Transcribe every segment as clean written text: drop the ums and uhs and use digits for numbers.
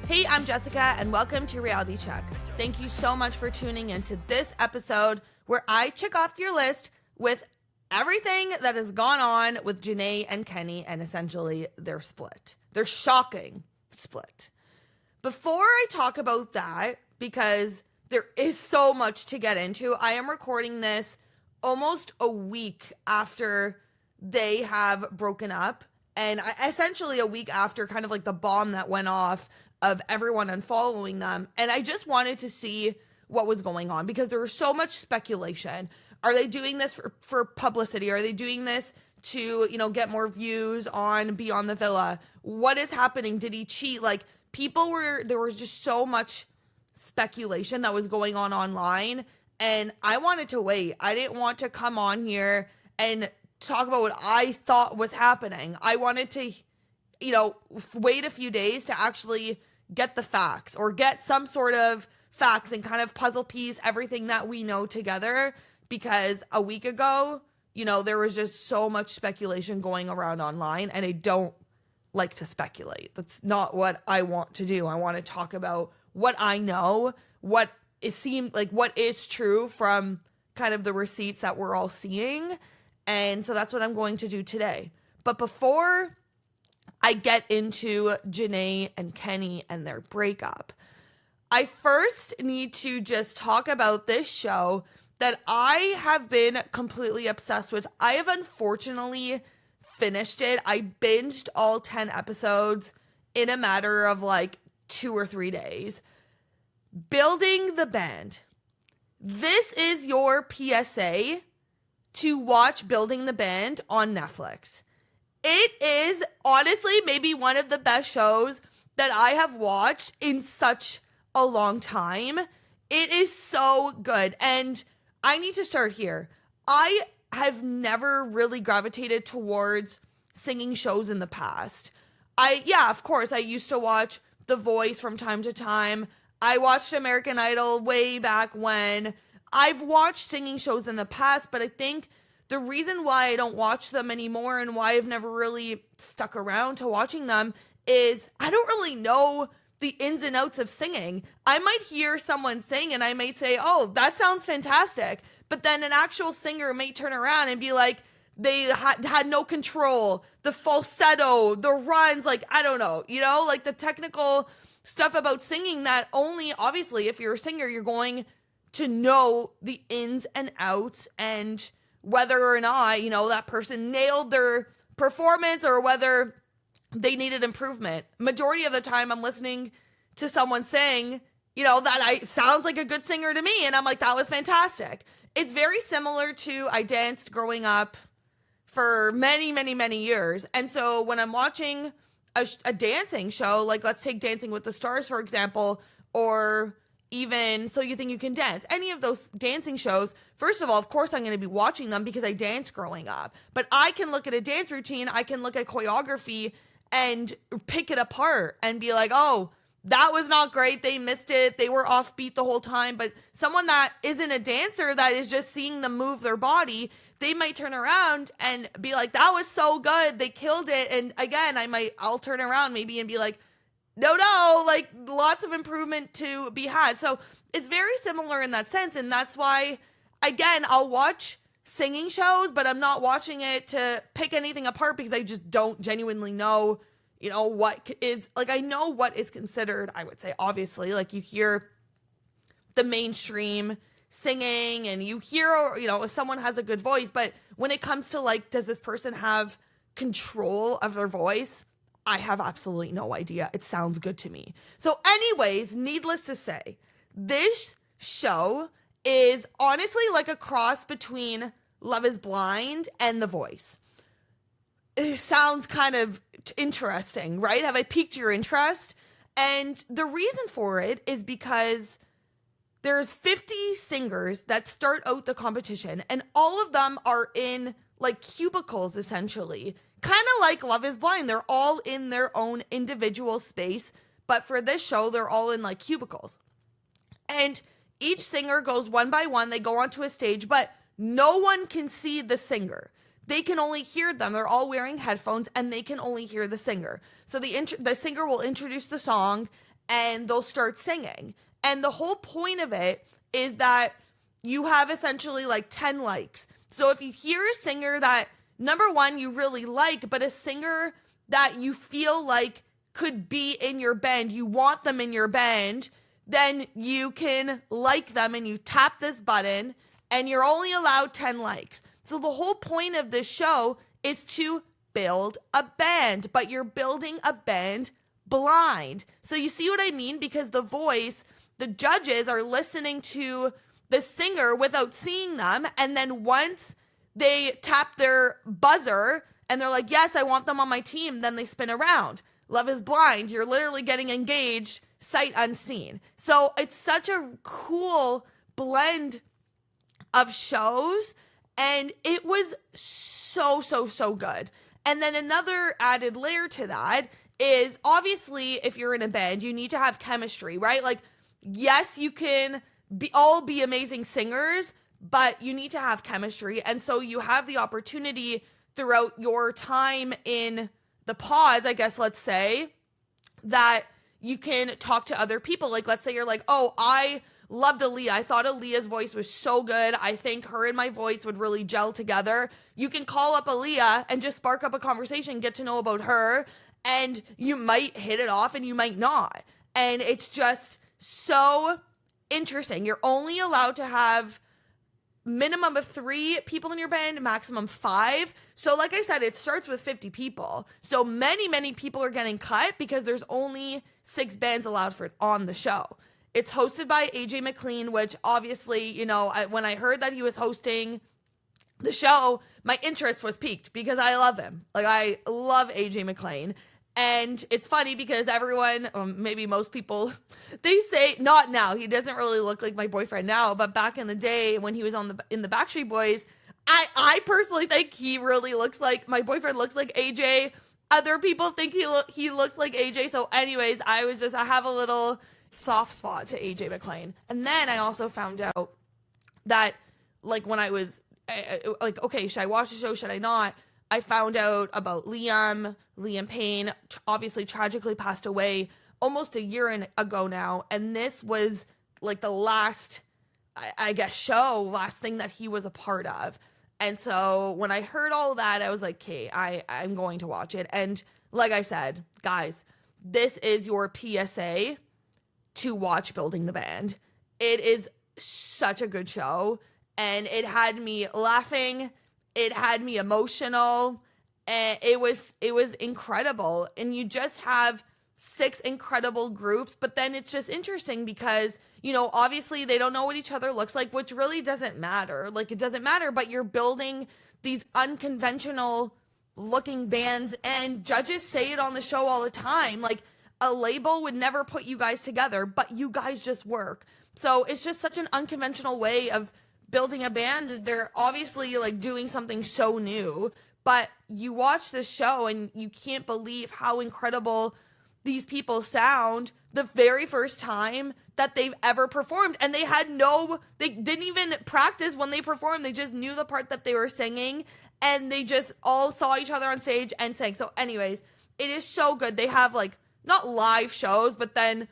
Hey, I'm Jessica, and welcome to Reality Check. Thank you so much for tuning into this episode where I check off your list with everything that has gone on with Jana and Kenny and essentially their split. Their shocking split. Before I talk about that, because there is so much to get into, I am recording this almost a week after they have broken up, and essentially a week after kind of like the bomb that went off of everyone unfollowing them. And I just wanted to see what was going on because there was so much speculation. Are they doing this for publicity? Are they doing this to, get more views on Beyond the Villa? What is happening? Did he cheat? Like, there was just so much speculation that was going on online. And I wanted to wait. I didn't want to come on here and talk about what I thought was happening. I wanted to, wait a few days to actually get the facts or get some sort of facts and kind of puzzle piece everything that we know together. Because a week ago, there was just so much speculation going around online, and I don't like to speculate. That's not what I want to do. I want to talk about what I know, what it seemed like, what is true from kind of the receipts that we're all seeing. And so that's what I'm going to do today. But before I get into Jana and Kenny and their breakup, I first need to just talk about this show that I have been completely obsessed with. I have unfortunately finished it. I binged all 10 episodes in a matter of like 2 or 3 days. Building the Band. This is your PSA to watch Building the Band on Netflix. It is honestly maybe one of the best shows that I have watched in such a long time. It is so good. And I need to start here. I have never really gravitated towards singing shows in the past. Of course, I used to watch The Voice from time to time. I watched American Idol way back when. I've watched singing shows in the past, but I think the reason why I don't watch them anymore and why I've never really stuck around to watching them is I don't really know the ins and outs of singing. I might hear someone sing and I might say, oh, that sounds fantastic. But then an actual singer may turn around and be like, they had no control, the falsetto, the runs, like, I don't know, like the technical stuff about singing that only, obviously, if you're a singer, you're going to know the ins and outs and whether or not, that person nailed their performance or whether they needed improvement. Majority of the time I'm listening to someone sing, that sounds like a good singer to me. And I'm like, that was fantastic. It's very similar to I danced growing up for many, many, many years. And so when I'm watching a dancing show, like let's take Dancing with the Stars, for example, or even So You Think You Can Dance, any of those dancing shows, first of all, of course, I'm going to be watching them because I danced growing up. But I can look at a dance routine, I can look at choreography and pick it apart and be like, oh, that was not great. They missed it. They were offbeat the whole time. But someone that isn't a dancer, that is just seeing them move their body, they might turn around and be like, that was so good. They killed it. And again, I'll turn around maybe and be like, no, like lots of improvement to be had. So it's very similar in that sense. And that's why, again, I'll watch singing shows, but I'm not watching it to pick anything apart because I just don't genuinely know, what is, like, I know what is considered, I would say, obviously, like you hear the mainstream singing and you hear, if someone has a good voice, but when it comes to like, does this person have control of their voice? I have absolutely no idea. It sounds good to me. So anyways, needless to say, this show is honestly like a cross between Love is Blind and The Voice. It sounds kind of interesting, right? Have I piqued your interest? And the reason for it is because there's 50 singers that start out the competition, and all of them are in like cubicles, essentially. Kind of like Love is Blind. They're all in their own individual space, but for this show, they're all in like cubicles. And each singer goes one by one. They go onto a stage, but no one can see the singer. They can only hear them. They're all wearing headphones and they can only hear the singer. So the singer will introduce the song and they'll start singing. And the whole point of it is that you have essentially like 10 likes. So if you hear a singer that, number one, you really like, but a singer that you feel like could be in your band, you want them in your band, then you can like them and you tap this button and you're only allowed 10 likes. So the whole point of this show is to build a band, but you're building a band blind. So you see what I mean? Because The Voice, the judges are listening to the singer without seeing them. And then once they tap their buzzer and they're like, yes, I want them on my team, then they spin around. Love is Blind. You're literally getting engaged sight unseen. So it's such a cool blend of shows. And it was so good. And then another added layer to that is obviously if you're in a band, you need to have chemistry, right? Like, yes, you can all be amazing singers, but you need to have chemistry. And so you have the opportunity throughout your time in the pods, I guess, let's say, that you can talk to other people. Like, let's say you're like, oh, I loved Leah. I thought Leah's voice was so good. I think her and my voice would really gel together. You can call up Leah and just spark up a conversation, get to know about her, and you might hit it off and you might not. And it's just so interesting. You're only allowed to have minimum of 3 people in your band, maximum 5. So like I said, it starts with 50 people. So many people are getting cut because there's only 6 bands allowed for on the show. It's hosted by AJ McLean, which obviously, you know, when I heard that he was hosting the show, my interest was piqued because I love him. Like, I love AJ McLean. And it's funny because everyone, maybe most people, they say, not now, he doesn't really look like my boyfriend now, but back in the day when he was in the Backstreet Boys, I personally think he really looks like, my boyfriend looks like AJ. Other people think he looks like AJ. So anyways, I have a little soft spot to AJ McLean. And then I also found out that, like, when I was like, okay, should I watch the show? Should I not? I found out about Liam Payne, obviously tragically passed away almost a year ago now. And this was like the last, I guess, last thing that he was a part of. And so when I heard all that, I was like, okay, I'm going to watch it. And like I said, guys, this is your PSA to watch Building the Band. It is such a good show. And it had me laughing. It had me emotional, and it was incredible. And you just have 6 incredible groups, but then it's just interesting because, you know, obviously they don't know what each other looks like, which really doesn't matter. Like, it doesn't matter, but you're building these unconventional looking bands, and judges say it on the show all the time. Like, a label would never put you guys together, but you guys just work. So it's just such an unconventional way of building a band. They're obviously like doing something so new, but you watch this show and you can't believe how incredible these people sound the very first time that they've ever performed. And they didn't even practice when they performed. They just knew the part that they were singing, and they just all saw each other on stage and sang. So anyways, it is so good. They have like not live shows, but then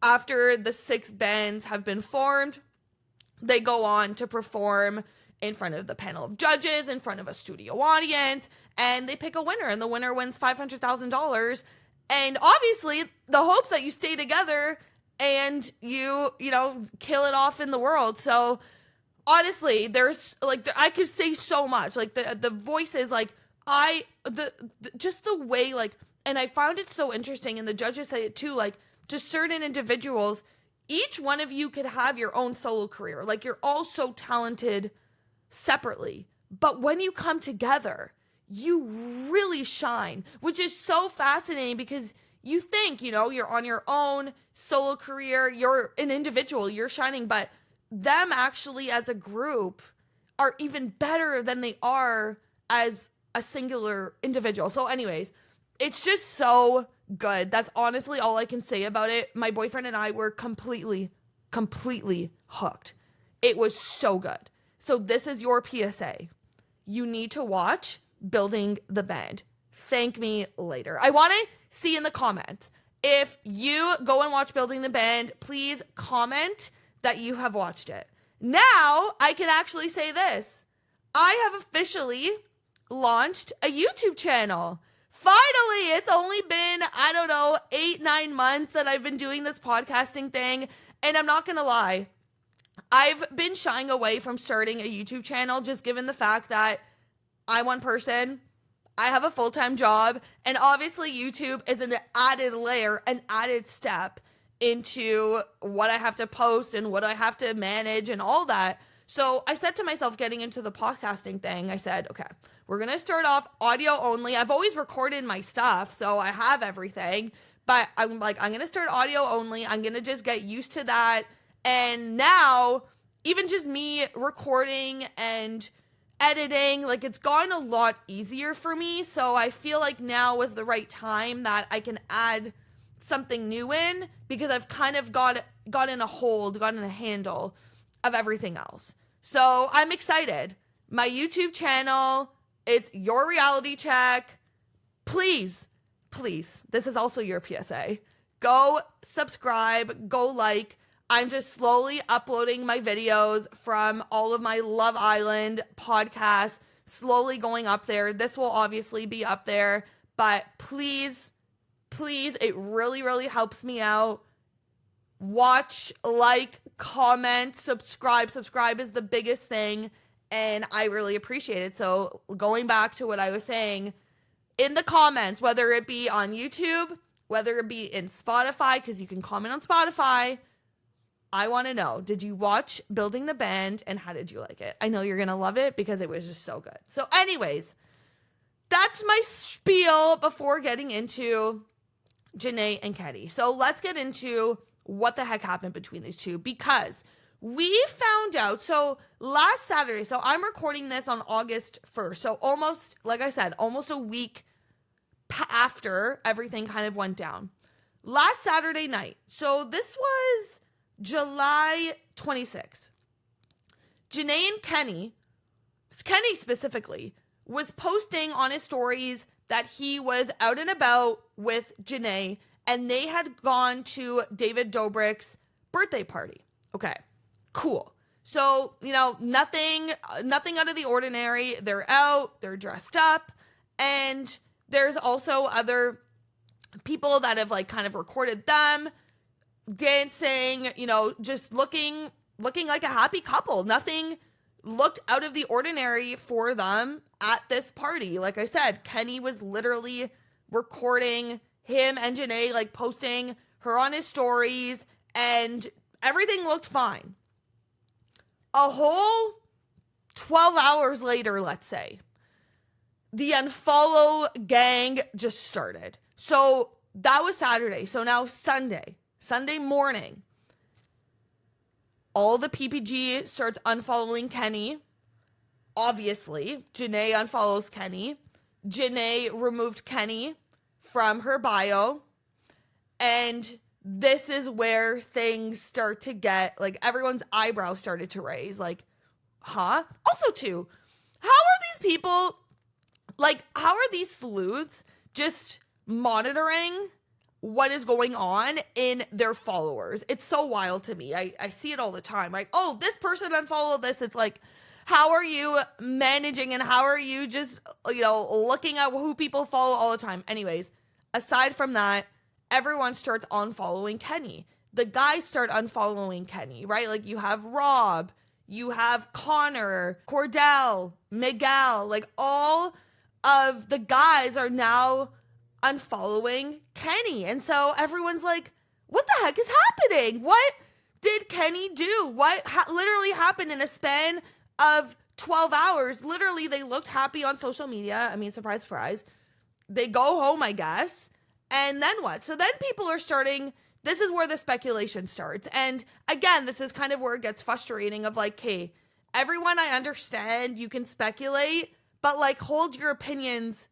after the 6 bands have been formed, they go on to perform in front of the panel of judges, in front of a studio audience, and they pick a winner, and the winner wins $500,000. And obviously, the hopes that you stay together and you know, kill it off in the world. So honestly, there's like, I could say so much. Like, the voices, like, just the way, like, and I found it so interesting, and the judges say it too, like, to certain individuals, each one of you could have your own solo career. Like, you're all so talented separately. But when you come together, you really shine, which is so fascinating because you think, you know, you're on your own solo career, you're an individual, you're shining, but them actually as a group are even better than they are as a singular individual. So anyways, it's just so good. That's honestly all I can say about it. My boyfriend and I were completely hooked. It was so good. So this is your PSA. You need to watch Building the Band. Thank me later. I want to see in the comments If you go and watch Building the Band, please comment that you have watched it. Now, I can actually say this. I have officially launched a YouTube channel. Finally, it's only been, 8-9 months that I've been doing this podcasting thing. And I'm not going to lie, I've been shying away from starting a YouTube channel just given the fact that I'm one person. I have a full-time job, and obviously YouTube is an added layer, an added step into what I have to post and what I have to manage and all that. So I said to myself, getting into the podcasting thing, I said, okay, we're going to start off audio only. I've always recorded my stuff, so I have everything, but I'm going to start audio only. I'm going to just get used to that. And now, even just me recording and editing, it's gone a lot easier for me. So I feel like now is the right time that I can add something new in, because I've kind of gotten a handle of everything else. So I'm excited. My YouTube channel, it's Your Reality Check. Please, this is also your PSA. Go subscribe, go like. I'm just slowly uploading my videos from all of my Love Island podcasts, slowly going up there. This will obviously be up there, but please, it really, really helps me out. Watch, like, comment, subscribe. Subscribe is the biggest thing, and I really appreciate it. So going back to what I was saying, in the comments, whether it be on YouTube, whether it be in Spotify, because you can comment on Spotify, I want to know, did you watch Building the Band, and how did you like it? I know you're going to love it because it was just so good. So anyways, that's my spiel before getting into Jana and Kenny. So let's get into what the heck happened between these two, because we found out, so last Saturday, so I'm recording this on August 1st. So almost, like I said, almost a week after everything kind of went down. Last Saturday night, so this was July 26th. Jana and Kenny specifically, was posting on his stories that he was out and about with Jana, and they had gone to David Dobrik's birthday party. Okay, cool. So, nothing out of the ordinary. They're out, they're dressed up, and there's also other people that have kind of recorded them dancing, just looking like a happy couple. Nothing looked out of the ordinary for them at this party. Like I said, Kenny was literally recording him and Jana, posting her on his stories, and everything looked fine. A whole 12 hours later, let's say, the unfollow gang just started. So that was Saturday. So now Sunday morning, all the PPG starts unfollowing Kenny. Obviously, Jana unfollows Kenny. Jana removed Kenny from her bio. And this is where things start to get, everyone's eyebrows started to raise. Huh? Also, too, how are these people, how are these sleuths just monitoring what is going on in their followers? It's so wild to me. I see it all the time. Oh, this person unfollowed this. It's how are you managing, and how are you just, looking at who people follow all the time? Anyways, aside from that, everyone starts unfollowing Kenny. The guys start unfollowing Kenny, right? You have Rob, you have Connor, Kordell, Miguel, all of the guys are now unfollowing Kenny. And so everyone's like, what the heck is happening? What did Kenny do? What literally happened in a span of 12 hours? Literally, they looked happy on social media. I mean, surprise, surprise. They go home, I guess. And then what? So then people are starting, this is where the speculation starts. And again, this is kind of where it gets frustrating of hey, everyone, I understand you can speculate, but hold your opinions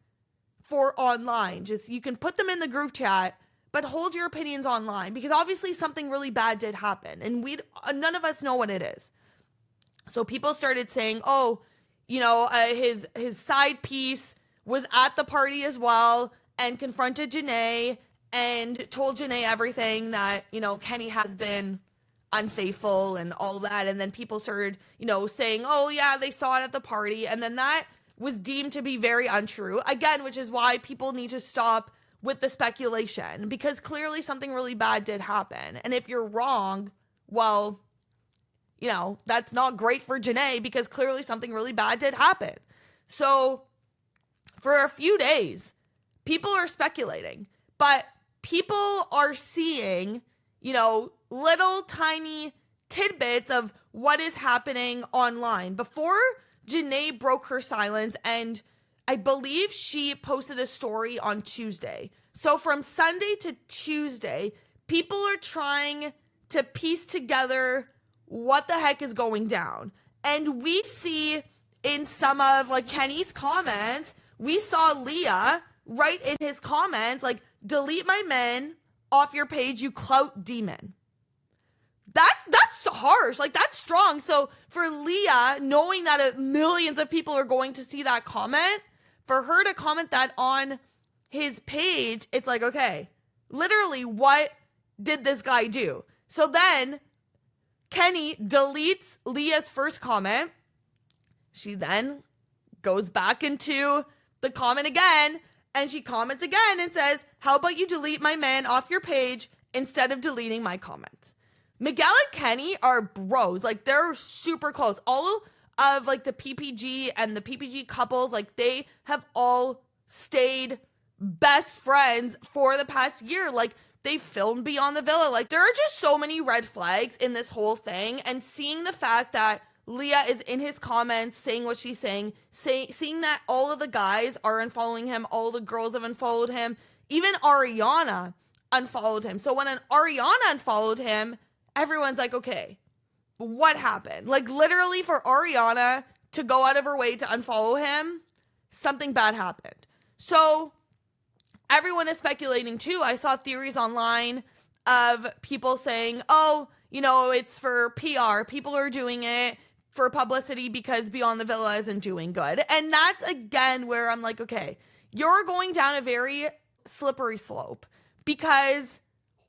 for online. Just, you can put them in the group chat, but hold your opinions online, because obviously something really bad did happen, and none of us know what it is. So people started saying, oh, his side piece was at the party as well and confronted Jana, and told Janae everything that, Kenny has been unfaithful and all that. And then people started, saying, oh yeah, they saw it at the party. And then that was deemed to be very untrue. Again, which is why people need to stop with the speculation, because clearly something really bad did happen. And if you're wrong, well, that's not great for Janae, because clearly something really bad did happen. So for a few days, people are speculating, but people are seeing, little tiny tidbits of what is happening online. Before Janae broke her silence, and I believe she posted a story on Tuesday. So from Sunday to Tuesday, people are trying to piece together what the heck is going down. And we see in some of Kenny's comments, we saw Leah write in his comments, delete my men off your page, you clout demon. That's harsh. That's strong. So for Leah, knowing that millions of people are going to see that comment, for her to comment that on his page, it's okay, literally, what did this guy do? So then Kenny deletes Leah's first comment. She then goes back into the comment again, and she comments again and says, how about you delete my man off your page instead of deleting my comments? Miguel and Kenny are bros. They're super close. All of the PPG and the PPG couples, they have all stayed best friends for the past year. They filmed Beyond the Villa. There are just so many red flags in this whole thing. And seeing the fact that Leah is in his comments saying what she's saying, seeing that all of the guys are unfollowing him, all the girls have unfollowed him, even Ariana unfollowed him. So when Ariana unfollowed him, everyone's okay, what happened? Literally for Ariana to go out of her way to unfollow him, something bad happened. So everyone is speculating too. I saw theories online of people saying, oh, it's for PR. People are doing it for publicity because Beyond the Villa isn't doing good. And that's, again, where I'm okay, you're going down a very slippery slope, because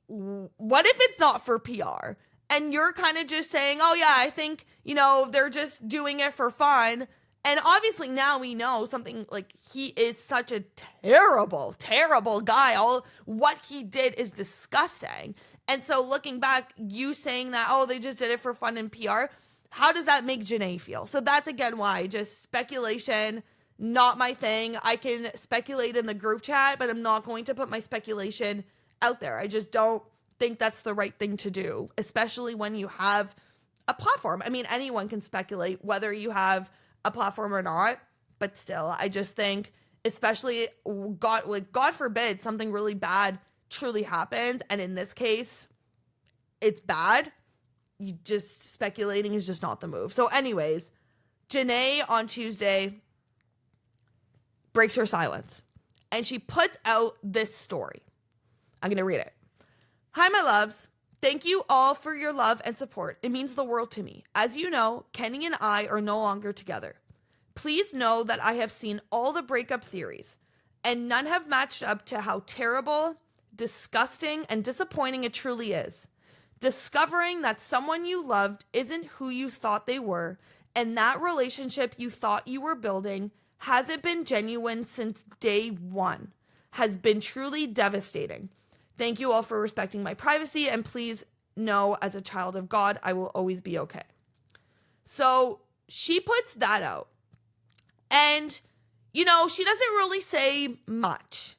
what if it's not for PR? And you're kind of just saying, oh yeah, I think, they're just doing it for fun. And obviously now we know something, he is such a terrible, terrible guy. All what he did is disgusting. And so looking back, you saying that, oh, they just did it for fun and PR, how does that make Janae feel? So that's, again, why just speculation, not my thing. I can speculate in the group chat, but I'm not going to put my speculation out there. I just don't think that's the right thing to do, especially when you have a platform. I mean, anyone can speculate whether you have a platform or not, but still, I just think, especially God forbid something really bad truly happens, and in this case it's bad, you just speculating is just not the move. So anyways, Janae on Tuesday breaks her silence, and she puts out this story. I'm gonna read it. Hi, my loves. Thank you all for your love and support. It means the world to me. As you know, Kenny and I are no longer together. Please know that I have seen all the breakup theories, and none have matched up to how terrible, disgusting, and disappointing it truly is. Discovering that someone you loved isn't who you thought they were, and that relationship you thought you were building hasn't been genuine since day one, has been truly devastating. Thank you all for respecting my privacy, and please know, as a child of God, I will always be okay. So she puts that out. And, she doesn't really say much.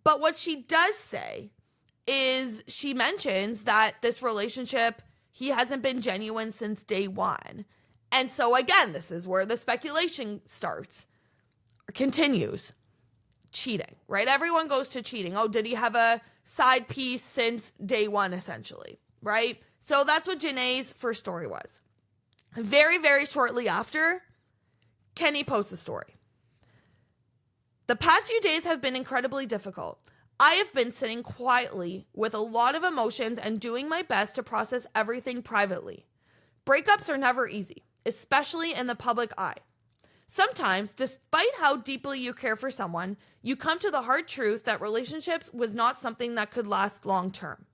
But what she does say is she mentions that this relationship, he hasn't been genuine since day one. And so, again, this is where the speculation starts, continues. Cheating, right? Everyone goes to cheating. Oh, did he have a side piece since day one, essentially, right? So that's what Janae's first story was. Very, very shortly after, Kenny posts a story. The past few days have been incredibly difficult. I have been sitting quietly with a lot of emotions and doing my best to process everything privately. Breakups are never easy, especially in the public eye. Sometimes, despite how deeply you care for someone, you come to the hard truth that relationships was not something that could last long term.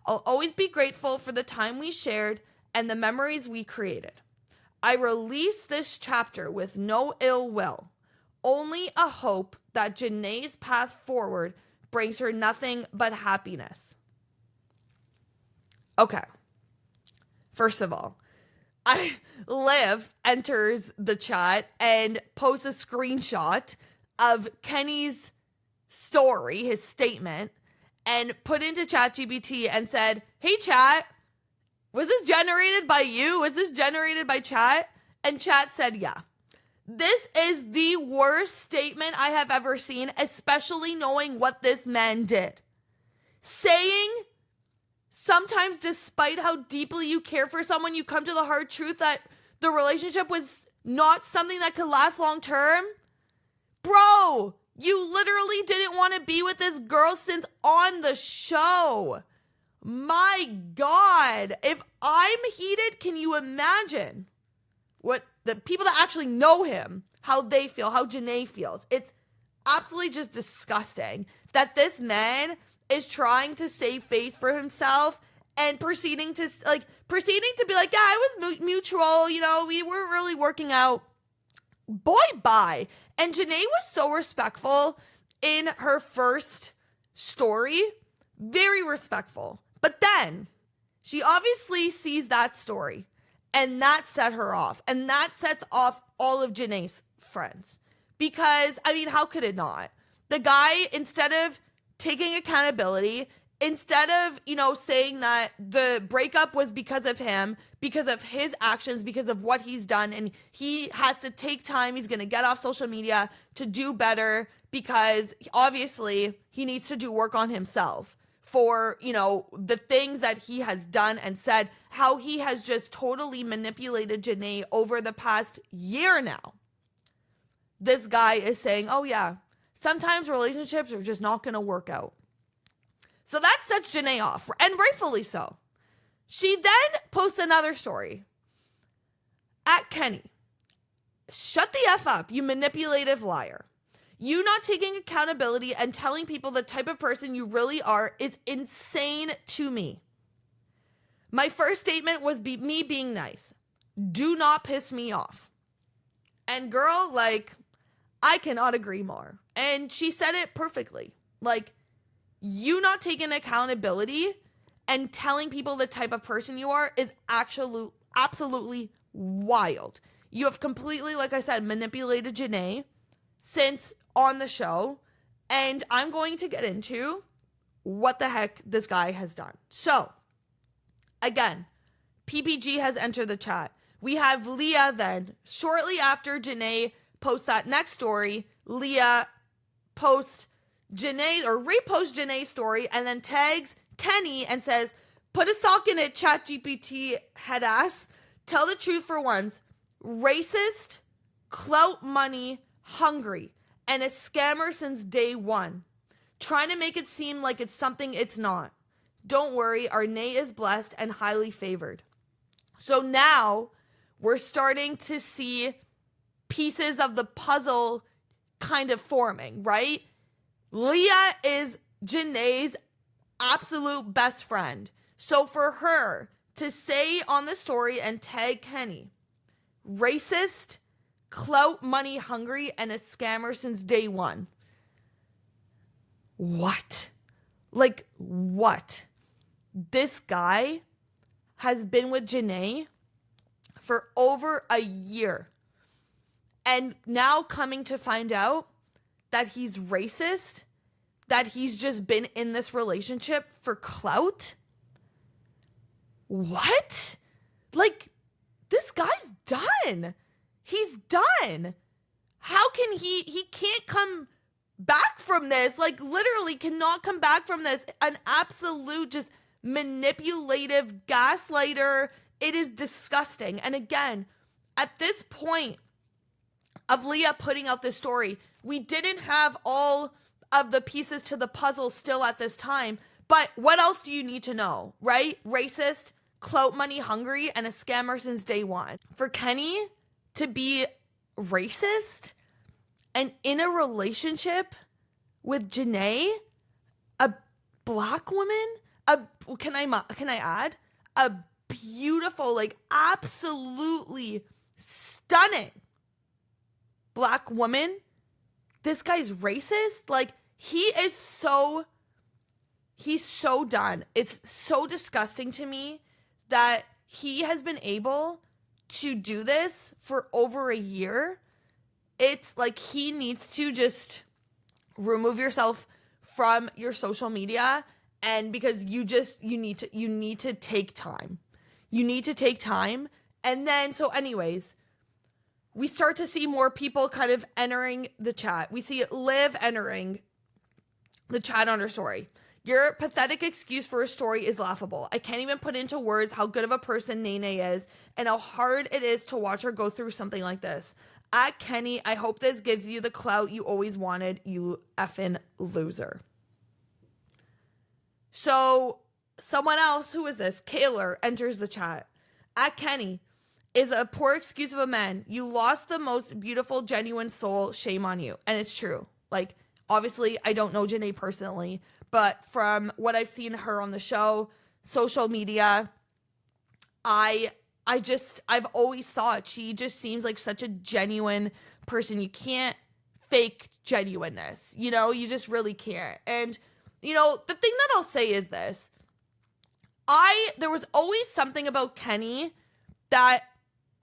I'll always be grateful for the time we shared and the memories we created. I release this chapter with no ill will, only a hope that Janae's path forward brings her nothing but happiness. Okay. First of all, Liv enters the chat and posts a screenshot of Kenny's story, his statement, and put into ChatGPT and said, "Hey chat, was this generated by you? Was this generated by chat?" And chat said, "Yeah." This is the worst statement I have ever seen, especially knowing what this man did. Saying, sometimes despite how deeply you care for someone, you come to the hard truth that the relationship was not something that could last long term. Bro, you literally didn't want to be with this girl since on the show. My God, if I'm heated, can you imagine what the people that actually know him, how they feel, how Janae feels? It's absolutely just disgusting that this man is trying to save face for himself and proceeding to be like, yeah, it was mutual, we weren't really working out. Boy, bye. And Janae was so respectful in her first story, very respectful. But then she obviously sees that story and that set her off, and that sets off all of Janae's friends. Because, how could it not? The guy, instead of taking accountability, instead of, saying that the breakup was because of him, because of his actions, because of what he's done, and he has to take time, he's going to get off social media to do better, because obviously he needs to do work on himself for, the things that he has done and said, how he has just totally manipulated Janae over the past year now. This guy is saying, oh yeah, sometimes relationships are just not going to work out. So that sets Janae off, and rightfully so. She then posts another story. At Kenny, shut the F up, you manipulative liar. You not taking accountability and telling people the type of person you really are is insane to me. My first statement was me being nice. Do not piss me off. And girl, I cannot agree more. And she said it perfectly. You not taking accountability and telling people the type of person you are is absolutely wild. You have completely, like I said, manipulated Janae since on the show. And I'm going to get into what the heck this guy has done. So, again, PPG has entered the chat. We have Leah then. Shortly after Janae posts that next story, Leah posts Janae or reposts Janae's story and then tags Kenny and says, put a sock in it, ChatGPT head ass. Tell the truth for once. Racist, clout money, hungry, and a scammer since day one. Trying to make it seem like it's something it's not. Don't worry, our Nay is blessed and highly favored. So now we're starting to see pieces of the puzzle kind of forming, right? Leah is Janae's absolute best friend. So for her to say on the story and tag Kenny, racist, clout money hungry, and a scammer since day one. What? What? This guy has been with Janae for over a year. And now coming to find out that he's racist, that he's just been in this relationship for clout? What? This guy's done. He's done. How can he can't come back from this? Literally cannot come back from this. An absolute just manipulative gaslighter. It is disgusting. And again, at this point of Leah putting out this story, we didn't have all of the pieces to the puzzle still at this time. But what else do you need to know, right? Racist, clout money hungry, and a scammer since day one. For Kenny to be racist and in a relationship with Janae, a black woman, can I add? A beautiful, like absolutely stunning black woman. This guy's racist. Like he's so done. It's so disgusting to me that he has been able to do this for over a year. It's like he needs to just remove yourself from your social media, and because you need to take time. You need to take time. And then so anyways, we start to see more people kind of entering the chat. We see Liv entering the chat on her story. Your pathetic excuse for a story is laughable. I can't even put into words how good of a person Nene is and how hard it is to watch her go through something like this. At Kenny, I hope this gives you the clout you always wanted, you effing loser. So someone else, who is this? Kaylor enters the chat. At Kenny, is a poor excuse of a man. You lost the most beautiful, genuine soul. Shame on you. And it's true. Like, obviously, I don't know Janae personally, but from what I've seen her on the show, social media, I've always thought she just seems like such a genuine person. You can't fake genuineness. You know, you just really can't. And, you know, the thing that I'll say is this. There was always something about Kenny that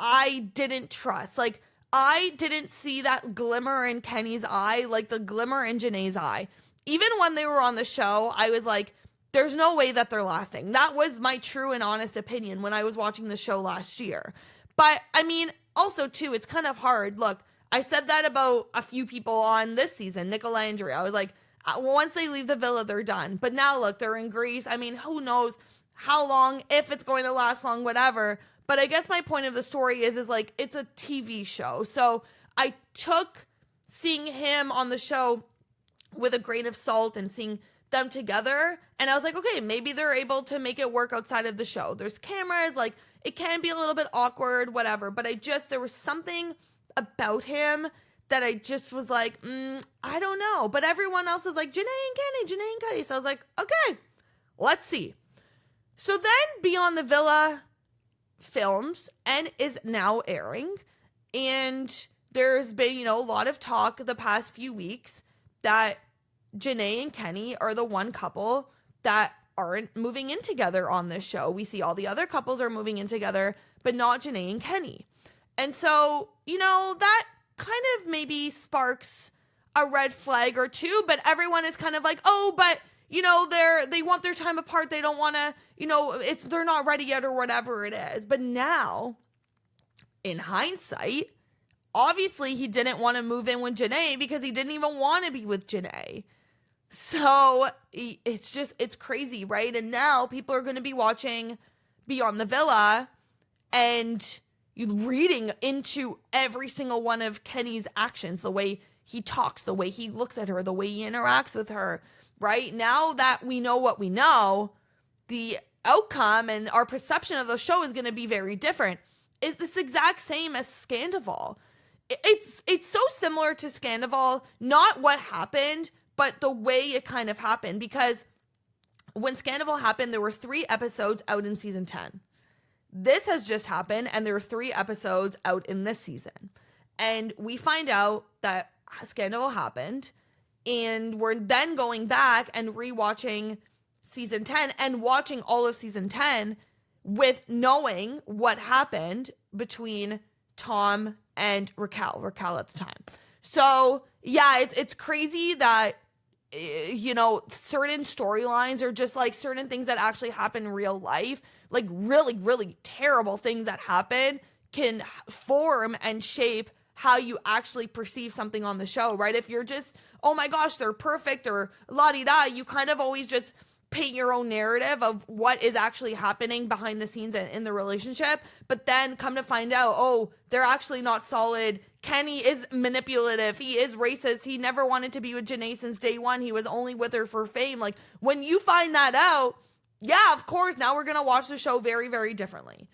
I didn't trust. Like, I didn't see that glimmer in Kenny's eye, like the glimmer in Janae's eye. Even when they were on the show, I was like, there's no way that they're lasting. That was my true and honest opinion when I was watching the show last year. But, I mean, also, too, it's kind of hard. Look, I said that about a few people on this season, Nicola and Andrea. I was like, once they leave the villa, they're done. But now, look, they're in Greece. I mean, who knows how long, if it's going to last long, whatever. But I guess my point of the story is like, it's a TV show. So I took seeing him on the show with a grain of salt and seeing them together. And I was like, okay, maybe they're able to make it work outside of the show. There's cameras, like it can be a little bit awkward, whatever. But there was something about him that I just was like, I don't know. But everyone else was like, Janae and Kenny. So I was like, okay, let's see. So then Beyond the Villa films and is now airing. And there's been, a lot of talk the past few weeks that Janae and Kenny are the one couple that aren't moving in together on this show. We see all the other couples are moving in together, but not Janae and Kenny. And so, that kind of maybe sparks a red flag or two, but everyone is kind of like, oh, but they want their time apart. They don't want to, they're not ready yet or whatever it is. But now, in hindsight, obviously he didn't want to move in with Janae because he didn't even want to be with Janae. So it's crazy, right? And now people are going to be watching Beyond the Villa and reading into every single one of Kenny's actions, the way he talks, the way he looks at her, the way he interacts with her. Right? Now that we know what we know, the outcome and our perception of the show is going to be very different. It's the exact same as Scandival. It's so similar to Scandival, not what happened, but the way it kind of happened. Because when Scandival happened, there were 3 episodes out in season 10. This has just happened, and there are 3 episodes out in this season. And we find out that Scandival happened. And we're then going back and rewatching season 10 and watching all of season 10 with knowing what happened between Tom and Raquel at the time. So, yeah, it's crazy that, certain storylines are just like certain things that actually happen in real life, like really, really terrible things that happen can form and shape how you actually perceive something on the show, right? If you're just, oh my gosh, they're perfect or la-di-da, you kind of always just paint your own narrative of what is actually happening behind the scenes in the relationship. But then come to find out, oh, they're actually not solid. Kenny is manipulative. He is racist. He never wanted to be with Janae since day one. He was only with her for fame. Like, when you find that out, yeah, of course, now we're going to watch the show very, very differently.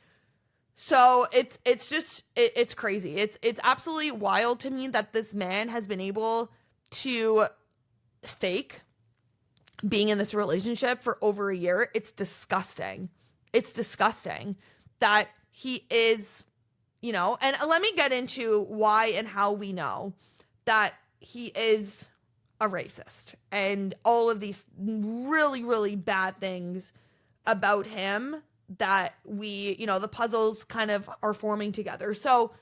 So it's crazy. It's absolutely wild to me that this man has been able to fake being in this relationship for over a year. It's disgusting. It's disgusting that he is, and let me get into why and how we know that he is a racist and all of these really, really bad things about him that the puzzles kind of are forming together. So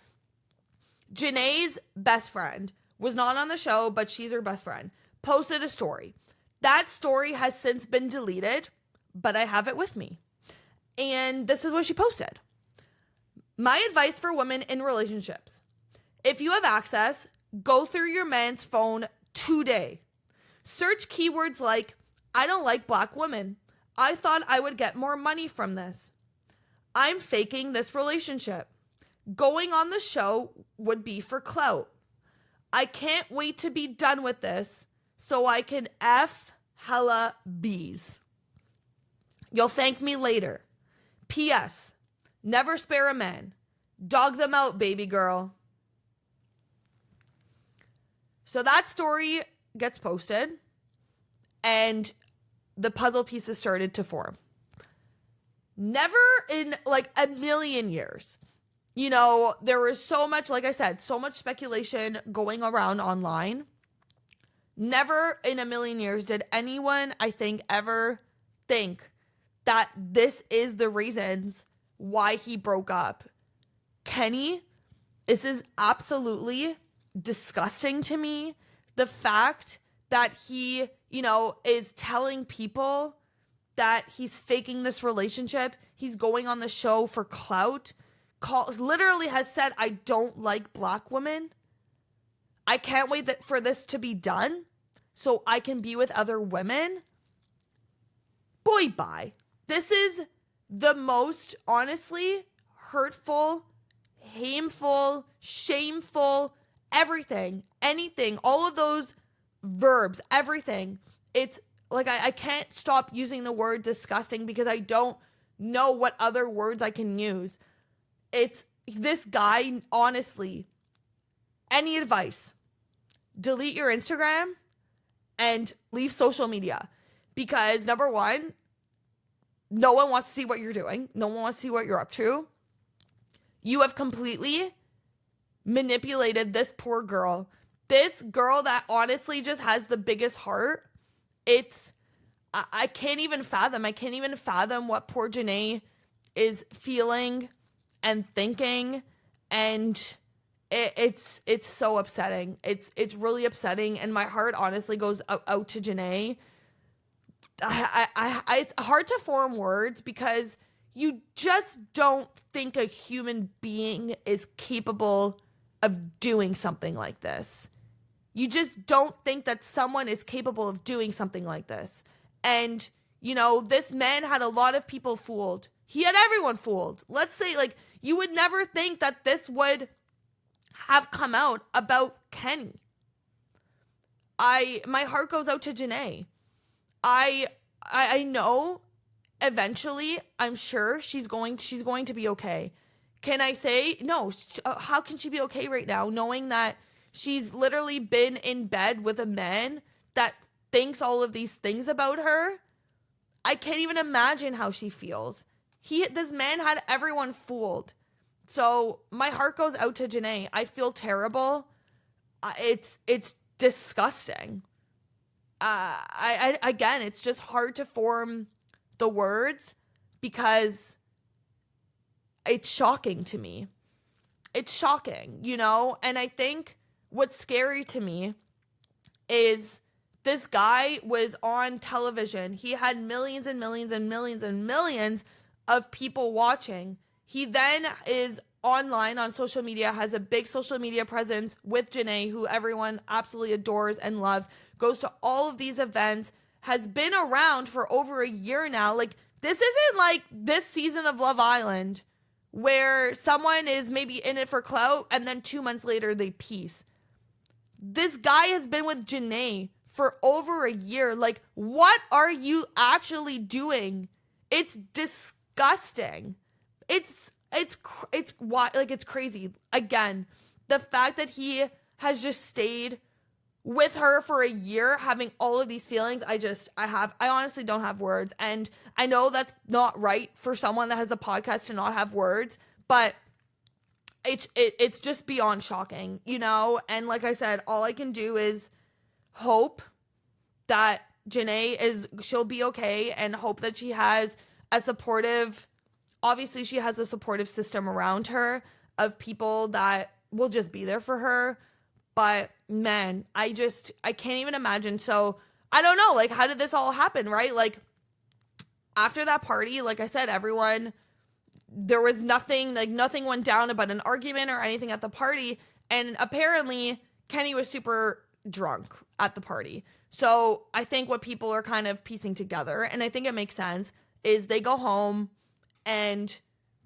Janae's best friend was not on the show, but she's her best friend, posted a story. That story has since been deleted, but I have it with me. And this is what she posted. My advice for women in relationships. If you have access, go through your man's phone today. Search keywords like, I don't like black women. I thought I would get more money from this. I'm faking this relationship. Going on the show would be for clout. I can't wait to be done with this so I can F hella bees. You'll thank me later. P.S. Never spare a man. Dog them out, baby girl. So that story gets posted and the puzzle pieces started to form. Never in like a million years. There was so much, like I said, so much speculation going around online. Never in a million years did anyone, I think, ever think that this is the reasons why he broke up. Kenny, this is absolutely disgusting to me. The fact that he, is telling people that he's faking this relationship. He's going on the show for clout. Literally has said, I don't like black women. I can't wait for this to be done so I can be with other women. Boy, bye. This is the most, honestly, hurtful, hameful, shameful, everything, anything, all of those verbs, everything. It's like I can't stop using the word disgusting because I don't know what other words I can use. It's this guy, honestly, any advice, delete your Instagram and leave social media because number one, no one wants to see what you're doing. No one wants to see what you're up to. You have completely manipulated this poor girl. This girl that honestly just has the biggest heart. I can't even fathom. I can't even fathom what poor Janae is feeling and thinking. And it's so upsetting. It's really upsetting. And my heart honestly goes out to Janae. It's hard to form words because you just don't think a human being is capable of doing something like this. You just don't think that someone is capable of doing something like this. And, this man had a lot of people fooled. He had everyone fooled. Let's say, you would never think that this would have come out about Kenny. My heart goes out to Janae. I know eventually, I'm sure she's going to be okay. Can I say no? How can she be okay right now knowing that she's literally been in bed with a man that thinks all of these things about her? I can't even imagine how she feels. This man had everyone fooled. So my heart goes out to Janae. I feel terrible. It's disgusting. Again, it's just hard to form the words because it's shocking to me. It's shocking, and I think what's scary to me is this guy was on television. He had millions and millions and millions and millions of people watching. He then is online on social media, has a big social media presence with Janae, who everyone absolutely adores and loves, goes to all of these events, has been around for over a year now. This isn't like this season of Love Island where someone is maybe in it for clout and then 2 months later they peace. This guy has been with Janae for over a year. What are you actually doing? It's disgusting. It's it's why, like, it's crazy. Again, the fact that he has just stayed with her for a year, having all of these feelings, I honestly don't have words. And I know that's not right for someone that has a podcast to not have words, but it's just beyond shocking, you know? And like I said, all I can do is hope that she'll be okay, and hope that she has obviously she has a supportive system around her of people that will just be there for her. But man, I can't even imagine. So I don't know, like, how did this all happen, right? Like, after that party, like I said, there was nothing went down about an argument or anything at the party. And apparently Kenny was super drunk at the party. So I think what people are kind of piecing together, and I think it makes sense, is they go home and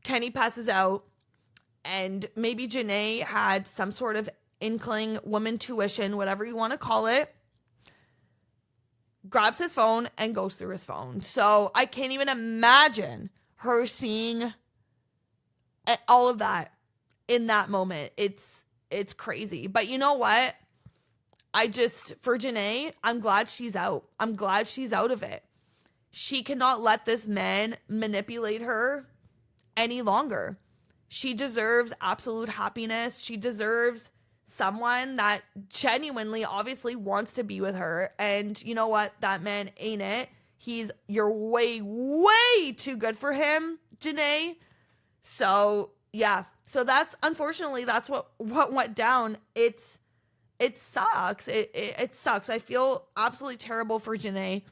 Kenny passes out, and maybe Janae had some sort of inkling, woman tuition, whatever you want to call it, grabs his phone and goes through his phone. So I can't even imagine her seeing all of that in that moment. It's crazy. But you know what? For Janae, I'm glad she's out. I'm glad she's out of it. She cannot let this man manipulate her any longer. She deserves absolute happiness. She deserves someone that genuinely, obviously wants to be with her. And you know what? That man ain't it. You're way, way too good for him, Janae. So yeah. So unfortunately, that's what went down. It sucks. It sucks. I feel absolutely terrible for Janae.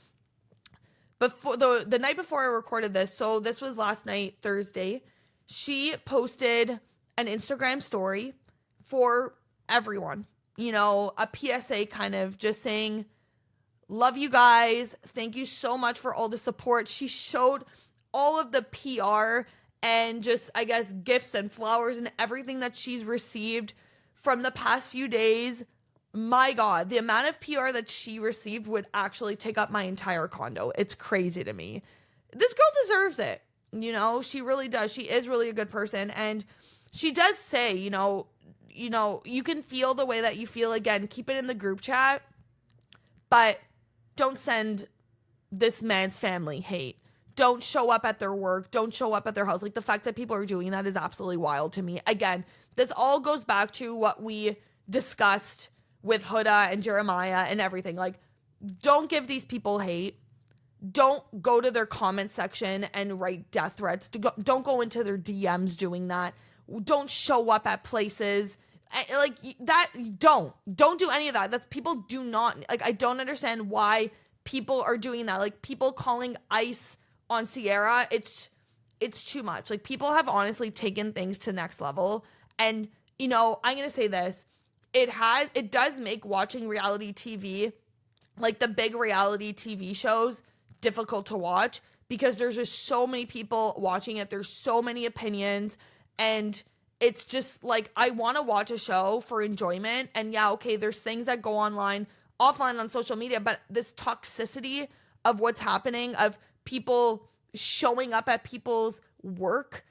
Before the night before I recorded this, so this was last night, Thursday, she posted an Instagram story for everyone, you know, a PSA, kind of just saying, love you guys. Thank you so much for all the support. She showed all of the PR and just, I guess, gifts and flowers and everything that she's received from the past few days. My God, the amount of PR that she received would actually take up my entire condo. It's crazy to me. This girl deserves it. You know, she really does. She is really a good person. And she does say, you know, you can feel the way that you feel. Again, keep it in the group chat, but don't send this man's family hate. Don't show up at their work. Don't show up at their house. Like, the fact that people are doing that is absolutely wild to me. Again, this all goes back to what we discussed with Huda and Jeremiah and everything. Like, don't give these people hate. Don't go to their comment section and write death threats. Don't go into their DMs doing that. Don't show up at places like that. Don't do any of that. That's, people do not, like, I don't understand why people are doing that. Like, people calling ICE on Sierra, it's too much. Like, people have honestly taken things to the next level. And, you know, I'm going to say this. It does make watching reality TV, like the big reality TV shows, difficult to watch, because there's just so many people watching it. There's so many opinions, and it's just like, I want to watch a show for enjoyment. And yeah, okay, there's things that go offline on social media, but this toxicity of what's happening, of people showing up at people's work,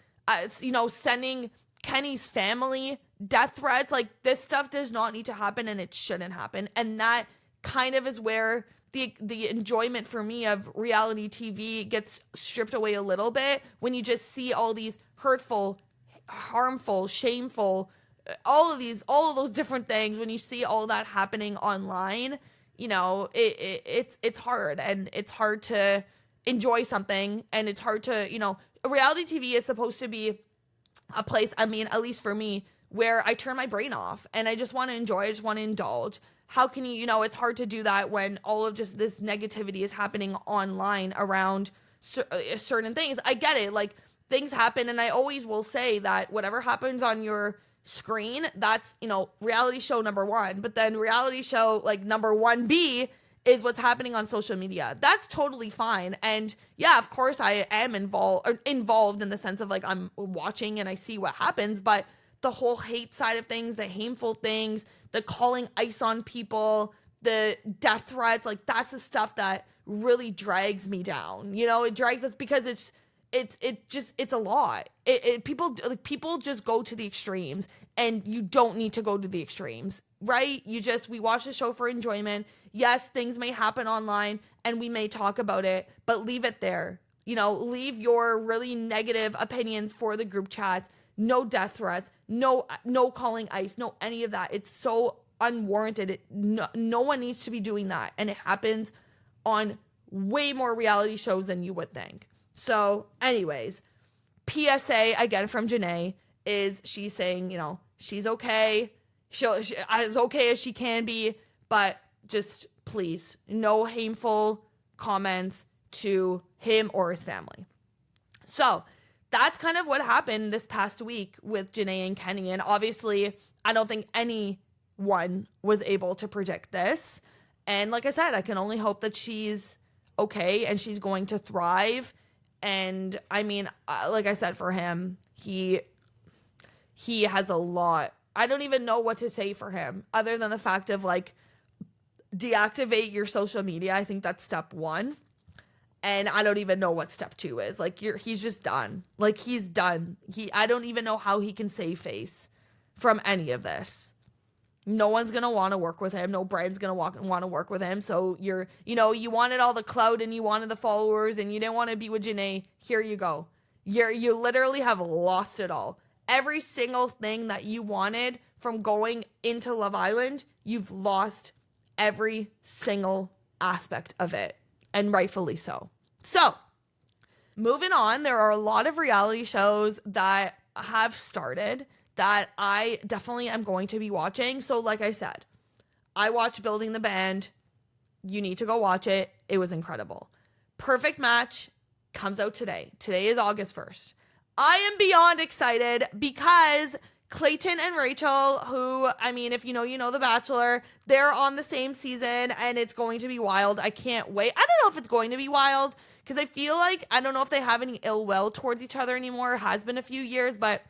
you know, sending Kenny's family death threats, like, this stuff does not need to happen, and it shouldn't happen. And that kind of is where the enjoyment for me of reality TV gets stripped away a little bit, when you just see all these hurtful, harmful, shameful, all of those different things. When you see all that happening online, you know, it's hard, and it's hard to enjoy something, and it's hard to, you know, reality TV is supposed to be a place, I mean, at least for me, where I turn my brain off and I just want to enjoy, I just want to indulge. How can you know, it's hard to do that when all of just this negativity is happening online around certain things. I get it, like, things happen, and I always will say that whatever happens on your screen, that's, you know, reality show number one, but then reality show, like, number 1B is what's happening on social media. That's totally fine. And yeah, of course I am involved in the sense of, like, I'm watching and I see what happens, but the whole hate side of things, the hameful things, the calling ICE on people, the death threats, like, that's the stuff that really drags me down. You know, it drags us because it's a lot. People just go to the extremes, and you don't need to go to the extremes, right? We watch the show for enjoyment. Yes, things may happen online and we may talk about it, but leave it there. Leave your really negative opinions for the group chats. No death threats, no calling ICE, no any of that. It's so unwarranted. No one needs to be doing that, and it happens on way more reality shows than you would think. So anyways, PSA again from Janae is she's saying, she's okay. She's as okay as she can be, but just please, no hateful comments to him or his family. So that's kind of what happened this past week with Janae and Kenny. And obviously, I don't think anyone was able to predict this. And like I said, I can only hope that she's okay and she's going to thrive. And I mean, like I said, for him, he has a lot. I don't even know what to say for him other than the fact of deactivate your social media. I think that's step 1. And I don't even know what step 2 is. He's just done. He's done. I don't even know how he can save face from any of this. No one's going to want to work with him. No brand's going to want to work with him. So you wanted all the clout and you wanted the followers and you didn't want to be with Janae. Here you go. You literally have lost it all. Every single thing that you wanted from going into Love Island, you've lost every single aspect of it. And rightfully so. So, moving on, there are a lot of reality shows that have started that I definitely am going to be watching. So, like I said, I watched Building the Band. You need to go watch it. It was incredible. Perfect Match comes out today. Today is August 1st. I am beyond excited because Clayton and Rachel, who, I mean, if you know The Bachelor, they're on the same season and it's going to be wild. I can't wait. I don't know if it's going to be wild because I feel I don't know if they have any ill will towards each other anymore. It has been a few years, but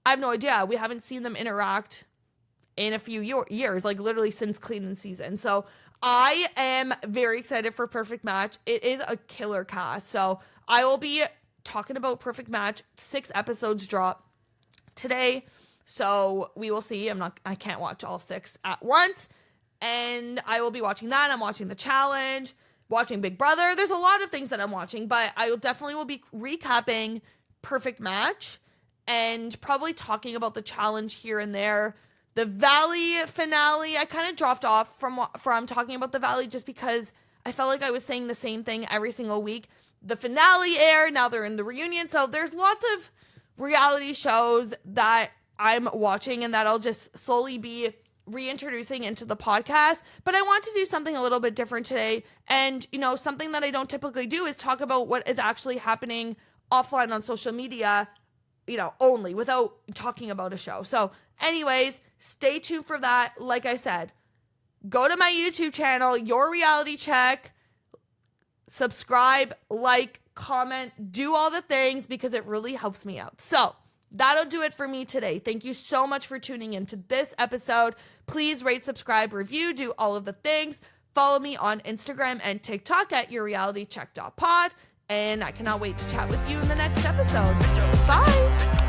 I have no idea. We haven't seen them interact in a few years, literally since Clayton's season. So I am very excited for Perfect Match. It is a killer cast. So I will be talking about Perfect Match. 6 episodes drop today. So we will see. I can't watch all 6 at once. And I will be watching that. I'm watching The Challenge, watching Big Brother. There's a lot of things that I'm watching, but I will be recapping Perfect Match and probably talking about The Challenge here and there. The Valley finale, I kind of dropped off from talking about the Valley just because I felt like I was saying the same thing every single week. The finale aired. Now they're in the reunion. So there's lots of reality shows that I'm watching and that I'll just slowly be reintroducing into the podcast. But I want to do something a little bit different today. And, something that I don't typically do is talk about what is actually happening offline on social media, only without talking about a show. So anyways, stay tuned for that. Like I said, go to my YouTube channel, Your Reality Check, subscribe, comment, do all the things because it really helps me out. So that'll do it for me today. Thank you so much for tuning into this episode. Please rate, subscribe, review, do all of the things. Follow me on Instagram and TikTok at yourrealitycheck.pod. And I cannot wait to chat with you in the next episode. Bye.